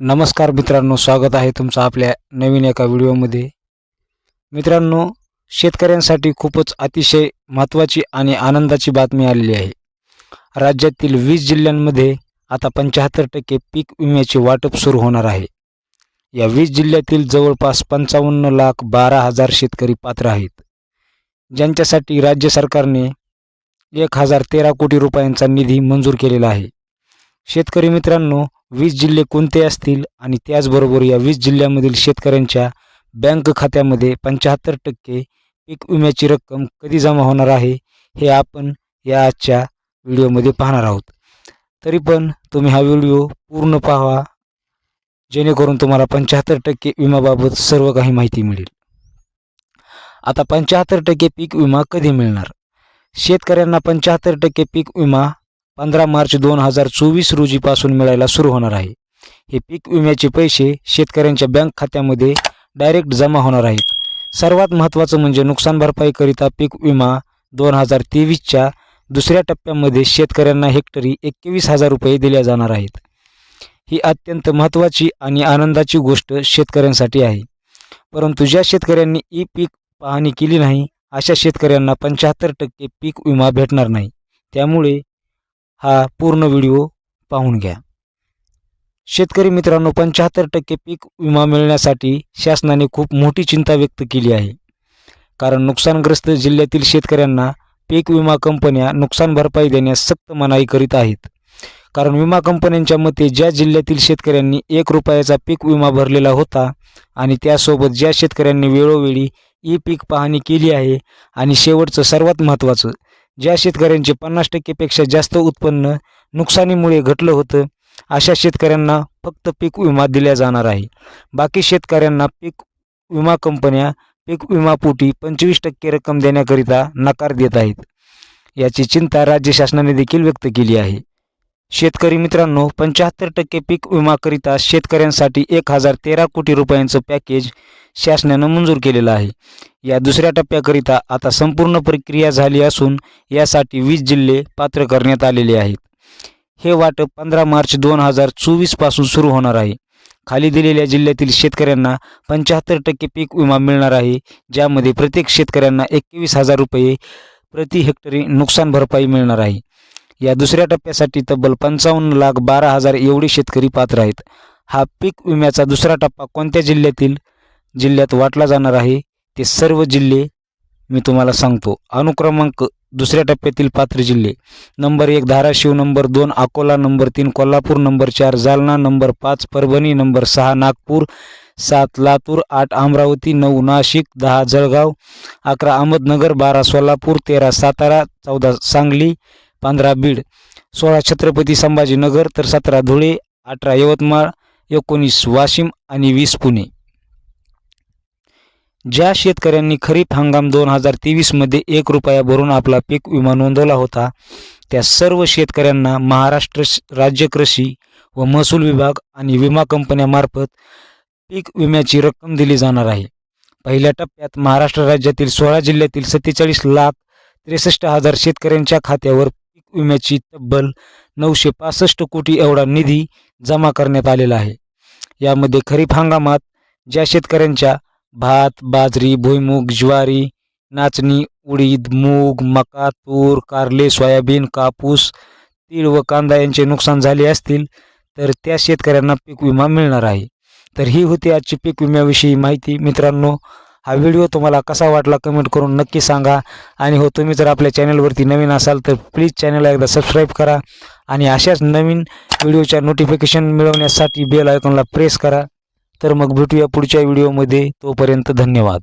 नमस्कार मित्रांनो, स्वागत आहे तुमचं आपल्या नवीन एका व्हिडिओमध्ये। मित्रांनो, शेतकऱ्यांसाठी खूपच अतिशय महत्त्वाची आणि आनंदाची बातमी आलेली आहे। राज्यातील 20 जिल्ह्यांमध्ये आता 75% पीक विम्याचे वाटप सुरू होणार आहे। या 20 जिल्ह्यातील जवळपास 55,12,000 शेतकरी पात्र आहेत, ज्यांच्यासाठी राज्य सरकारने 1013 कोटी रुपयांचा निधी मंजूर केलेला आहे। शेतकरी मित्रांनो, 20 जिल्हे कोणते असतील आणि त्याचबरोबर या 20 जिल्ह्यामधील शेतकऱ्यांच्या बँक खात्यामध्ये 75% पीक विम्याची रक्कम कधी जमा होणार आहे, हे आपण या आजच्या व्हिडिओमध्ये पाहणार आहोत। तरी पण तुम्ही हा व्हिडिओ पूर्ण पाहा, जेणेकरून तुम्हाला 75% विम्याबाबत सर्व काही माहिती मिळेल। आता 75% पीक विमा कधी मिळणार? शेतकऱ्यांना 75% पीक विमा 15 मार्च 2024 रोजीपासून मिळायला सुरू होणार आहे। हे पीक विम्याचे पैसे शेतकऱ्यांच्या बँक खात्यामध्ये डायरेक्ट जमा होणार आहेत। सर्वात महत्त्वाचं म्हणजे नुकसान भरपाईकरिता पीक विमा 2023च्या दुसऱ्या टप्प्यामध्ये शेतकऱ्यांना हेक्टरी 21,000 रुपये दिल्या जाणार आहेत। ही अत्यंत महत्त्वाची आणि आनंदाची गोष्ट शेतकऱ्यांसाठी आहे। परंतु ज्या शेतकऱ्यांनी ई पीक पाहणी केली नाही, अशा शेतकऱ्यांना 75% पीक विमा भेटणार नाही। त्यामुळे हा पूर्ण व्हिडिओ पाहून घ्या। शेतकरी मित्रांनो, 75% पीक विमा मिळण्यासाठी शासनाने खूप मोठी चिंता व्यक्त केली आहे। कारण नुकसानग्रस्त जिल्ह्यातील शेतकऱ्यांना पीक विमा कंपन्या नुकसान भरपाई देण्यास सक्त मनाई करीत आहेत। कारण विमा कंपन्यांच्या मते ज्या जिल्ह्यातील शेतकऱ्यांनी 1 रुपयाचा पीक विमा भरलेला होता आणि त्यासोबत ज्या शेतकऱ्यांनी वेळोवेळी ई पीक पाहणी केली आहे आणि शेवटचं सर्वात महत्त्वाचं, ज्या शेतकऱ्यांचे 50% पेक्षा जास्त उत्पन्न नुकसानीमुळे घटलं होतं, अशा शेतकऱ्यांना फक्त पीक विमा दिला जाणार आहे। बाकी शेतकऱ्यांना पीक विमा कंपन्या पीक विमापोटी 25% रक्कम देण्याकरिता नकार देत आहेत। याची चिंता राज्य शासनाने देखील व्यक्त केली आहे। शेतकरी मित्रांनो, 75% पीक विमाकरिता शेतकऱ्यांसाठी 1013 कोटी रुपयांचं पॅकेज शासनानं मंजूर केलेलं आहे। या दुसऱ्या टप्प्याकरिता आता संपूर्ण प्रक्रिया झाली असून यासाठी 20 जिल्हे पात्र करण्यात आलेले आहेत। हे वाटप 15 मार्च 2024 पासून सुरू होणार आहे। खाली दिलेल्या जिल्ह्यातील शेतकऱ्यांना 75% पीक विमा मिळणार आहे, ज्यामध्ये प्रत्येक शेतकऱ्यांना 21,000 रुपये प्रति हेक्टरी नुकसान भरपाई मिळणार आहे। या दुसऱ्या टप्प्यासाठी तब्बल 55,12,000 एवढे शेतकरी पात्र आहेत। हा पीक विम्याचा दुसरा टप्पा कोणत्या जिल्ह्यात वाटला जाणार आहे, ते सर्व जिल्हे मी तुम्हाला सांगतो। अनुक्रमांक दुसऱ्या टप्प्यातील पात्र जिल्हे: number 1 Dharashiv, number 2 Akola, number 3 Kolhapur, number 4 Jalna, number 5 Parbhani, number 6 Nagpur, 7 Latur, 8 Amravati, 9 Nashik, 10 Jalgaon, 11 Ahmednagar, 12 Solapur, 13 Satara, 14 Sangli, 15 Beed, 16 Chhatrapati Sambhajinagar, तर 17 धुळे, 18 यवतमाळ, 19 वाशिम आणि 20 पुणे। ज्या शेतकऱ्यांनी खरीप हंगाम 2023 मध्ये 1 रुपया भरून आपला पीक विमा नोंदवला होता, त्या सर्व शेतकऱ्यांना महाराष्ट्र राज्य कृषी व महसूल विभाग आणि विमा कंपन्यांमार्फत पीक विम्याची रक्कम दिली जाणार आहे। पहिल्या टप्प्यात महाराष्ट्र राज्यातील 16 जिल्ह्यातील 47,63,000 शेतकऱ्यांच्या खात्यावर पीक विम्याची तब्बल 965 कोटी एवढा निधी जमा करण्यात आलेला आहे। यामध्ये खरीप हंगामात ज्या शेतकऱ्यांच्या भात, बाजरी, भुईमूग, ज्वारी, नाचणी, उडीद, मूग, मका, तूर, कारले, सोयाबीन, कापूस, तीळ व कांदा यांचे नुकसान झाले असतील, तर त्या शेतकऱ्यांना पीक विमा मिळणार आहे। तर ही होती आजची पीक विम्याविषयी माहिती। मित्रांनो, हा व्हिडिओ तुम्हाला कसा वाटला कमेंट करून नक्की सांगा। आणि हो, तुम्ही जर आपल्या चॅनलवरती नवीन असाल तर प्लीज चॅनलला एकदा सबस्क्राईब करा आणि अशाच नवीन व्हिडिओच्या नोटिफिकेशन मिळवण्यासाठी बेल आयकॉनला प्रेस करा। तर मग भेटूया पुढच्या व्हिडिओमध्ये, तोपर्यंत धन्यवाद।